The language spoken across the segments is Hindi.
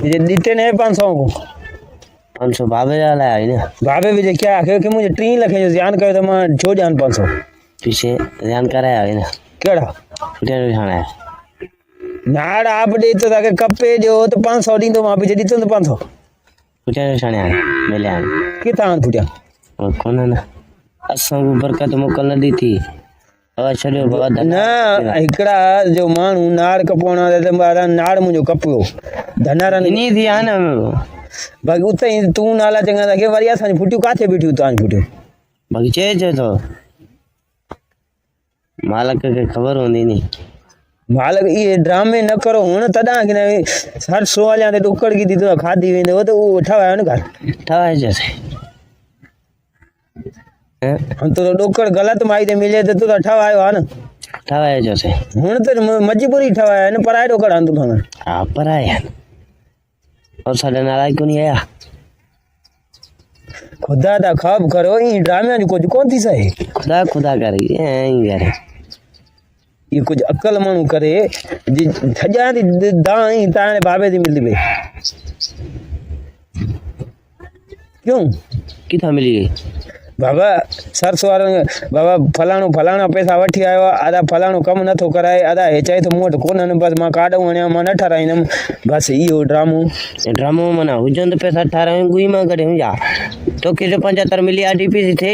ये दीते ने 500 को 500 भावे वाला है ना भावे भी जे क्या आखे कि मुझे 3 लखे जो ध्यान करे तो मैं छो जान 500 पीछे ध्यान कराया है ना केड़ा फुटे खाना है नाड़ आप दे तो ताके कपे जो तो 500 दी तो वहां पीछे दीते तो 500 फुटे खाने है मिले है कितना फुटिया और कौन है ना असां को बरकत मोकल न दी थी और चलो बाबा ना इकड़ा जो मानू नाड़ कपोना दे मारा नाड़ मुझो कपियो धनारा नहीं थी है ना बाकी उते ही तू नाला चंगा था के वरिया सा फुटियो काथे बैठियो तान फुटियो बाकी चे तो मालक के खबर होंदी नहीं मालक ये ड्रामे न करो हुन तदा कि नहीं 700 वाले ते डुकड़ की दी तो खादी वेंदे हो तो वो ठवायो न घर ठवाए जैसे हम तो डुकड़ गलत माई दे मिले तो ठवायो है न ठवाए जैसे हुन तो मजबूरी ठवाया न पराय डुकड़ हन तू खाना हां पराय और साडे नाराज को नहीं आया खुदा दा खब करो ई ड्रामे जो कुछ कौन थी सही खुदा खुदा करे यार ये कुछ अकल मानू करे जी सजा दी दाई ताने बाबे दी मिलदी बे क्यों किथा मिली बाबा सरसवार बाबा फलाणो फलाणा पैसा वठी आयो आधा फलाणो कम न थो कराए आधा हेचाई तो मोट कोन बस मां काडो वणिया मां न ठराइनम बस इयो ड्रामो मना हुजन तो पैसा ठाराए गुई मां गडे जा तो के जो 75 मिली डीपीसी थे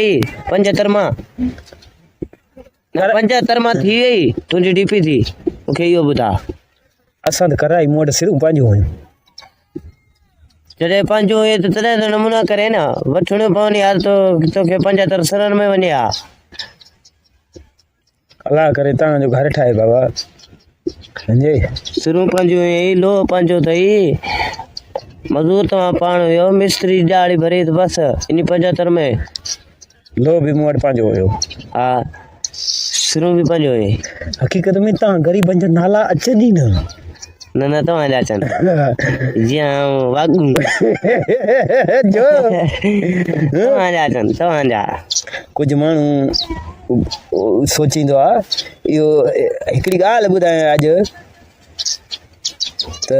75 मां 75 मां थी गई तुझी डीपी थी ओके यो बुधा असां त कराई मोट सिर पांजो जॾहिं पंहिंजो ये तो तॾहिं त नमूना करे ना वठणो पवनि यार तो तोखे 75 सरन में वञे हा अल्लाह करे तव्हांजो घर ठाहे बाबा समझे सिरूं पंहिंजो ई लो पंहिंजो अथई मज़दूर तव्हां पाण हुयो मिस्त्री ॾाढ़ी भरी त बसि इन 75 में लो भी मूं वटि पंहिंजो हुयो हा सिरूं बि पंहिंजो हुई हक़ीक़त में तव्हां ग़रीबनि जा नाला अचनि ई न न तव्हांजा अचनि जीअं वागू जो तव्हांजा अचनि तव्हांजा कुझु माण्हू सोचींदो आहे इहो हिकिड़ी ॻाल्हि ॿुधायां अॼु त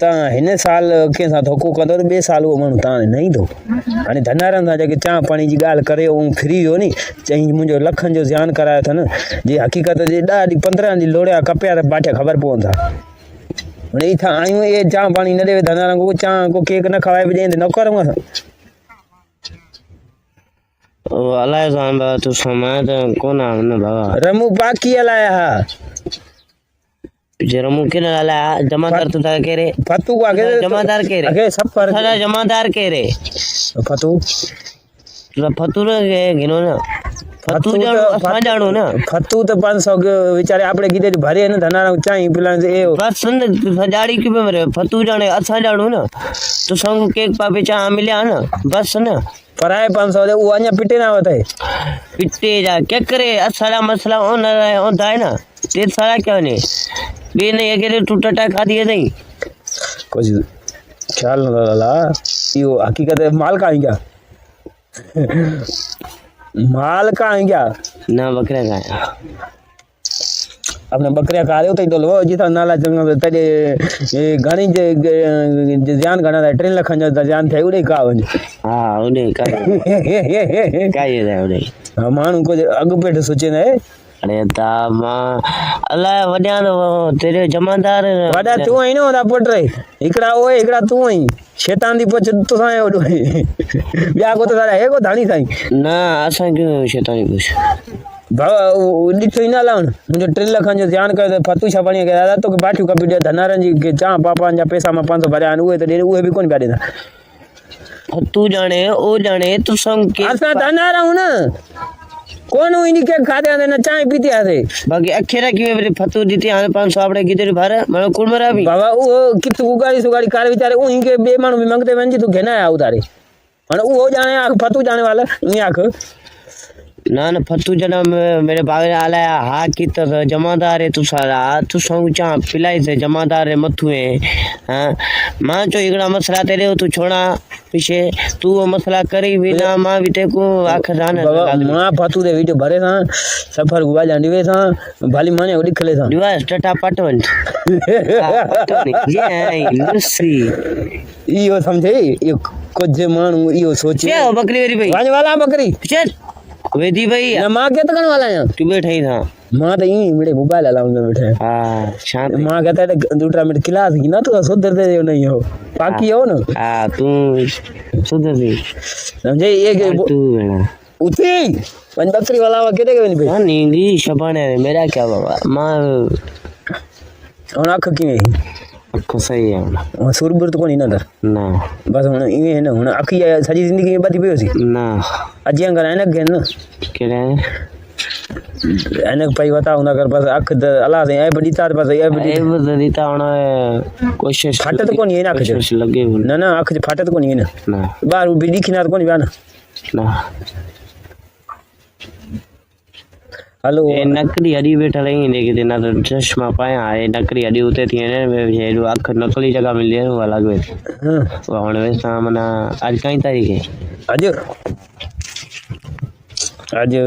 तव्हां हिन साल कंहिंसां धोखो कंदो त ॿिए साल उहो माण्हू तव्हां न ईंदो हाणे धनारनि सां जेके चांहि पाणी जी ॻाल्हि करे उहो फ्री वियो नी चई मुंहिंजो लखनि जो ध्यानु करायो अथनि जी हक़ीक़त जे ॾाढी 15 ॾींहं लोड़िया कपिया त बाठिया ख़बर पवनि था हाणे इथां आयूं इहे चांहि पाणी न ॾे धनारनि को चांहि को केक न खाराए बि ॾियनि न करूं असां अलाए सां बाबा तूं समय त कोन आहे न बाबा रमू बाक़ी हलाया हा रमू के हलाया जमादार तो था केरे फतू आगे जमादार केरे आगे सब फर्क सारा जमादार केरे फतू तो फतू ने गिनो ना फतू जानो ना फतू तो 500 के बेचारे आपड़े कीधे भरे न धनारा चाई पिलान से ए बस सजाड़ी के मरे फतू जाने असा जानो ना तो संग केक पापे चा मिल्या ना बस ना पराए 500 दे वो अन्या पिटे ना होता है पिटे जा क्या करे असला मसला होता है ना ते सारा क्या ने बे नहीं अकेले टूटा खा दिए नहीं कुछ ख्याल न ला यो हकीकत है माल का है क्या माल का है क्या ना बकरे का है अपने बकरिया का रहे हो तो लो जिथा नाला जंग तडे ये घणी जे जान घणा 3 लाख जो जान थे उडे का वने हां उडे का ये है उडे मानू को अग पेट सोचे ने अरे ता मां अल्लाह वड्या तेरे जमादार वडा तू आई नो दा पुट रे इकड़ा ओए इकड़ा तू आई शैतान दी पछ तो साए ओडो बिया को तो सारा है को धानी साई ना असा क्यों शैतान कुछ ॾिठो ई न लाउन मुंहिंजो 3 लाख जो ध्यानु कयो त फतू छा पाणी दादा तोखे बाठियूं कपी ॾिया धनारनि जी चांहि पापा जा पैसा मां 500 भरिया आहिनि उहे त ॾे उहे बि कोन पिया ॾींदा फतू जाने ओ जाने तूं संग असां धनारा आहियूं न कोन इन के खाते आंदे न चांहि पीती आसे बाकी अखेरा की फतू दीती हाणे 500 आपड़े गिदर भर मानो कुल मरा भी बाबा वो कित उगाड़ी सुगाड़ी कार विचारे उही के बे माण्हू बि मंगते वञी तूं घेना आ उधारे हाणे उहो जाने आख फतू जाने वाला ईअं आख ना न फतू जना मेरे बागे आलाया हा की तो जमादार है तू सारा तू संग चा पिलाई से जमादार है मथु है हां मां जो इगड़ा मसला तेरे तू छोड़ा पीछे तू वो मसला करी बिना मां बिटे को आखर जाने मां फतू दे वीडियो भरे सा सफर गुवा जांडी वे सा भाली माने ओडी खले सा दिवा स्टार्ट पटवन पतो नहीं ये है नर्सरी इहो समझे इहो कुझु माण्हू इहो सोचे क्या बकरी वेरी भाई वञ वाला बकरी चल वेदी भाई न मां केत करण वाला आहियां तू बैठा ही था मां त ईअं मिड़े मोबाइल हलाऊं में वेठा आहियां हाँ शांत मां कहता है दूसरा मिनट क्लास की ना तो सुधरते हो नहीं हो बाकी हो ना हाँ तू सुधर दी समझे ये के तू बेटा उठी वञ बकरी वाला वा केॾे वञी पई हाँ नींदी शबाने मेरा क्या बाबा मां हुन अख कीअं अख सही है हुन सुरबुर त कोन्हे न अंदरि ना बसि हुन ईअं हिन हुन अखि इहा सॼी ज़िंदगी में ॿधी पियो हुअसि ना अॼु अंगर हिनखे गिन न केड़ा हिनखे पई वता हुन कर बसि अखि त अलाह साईं ऐं बि ॾीता बसि ऐं बि ए बदलीता होना कोशिश फट त कोन्हे हिन अखि जो कोशिश लगे न न अखि जो फट त कोन्हे हिन ना ॿार बि ॾिखी न त कोन्हे पिया न ना हलो ए नकली अड़ी बैठा रही लेकिन ना तो चश्मा पाया ए नकली अड़ी उते थी ने ये अख नकली जगह मिल है वो अलग है हाँ वो हुन वैसा मना आज कई तारीख है अॼु अॼु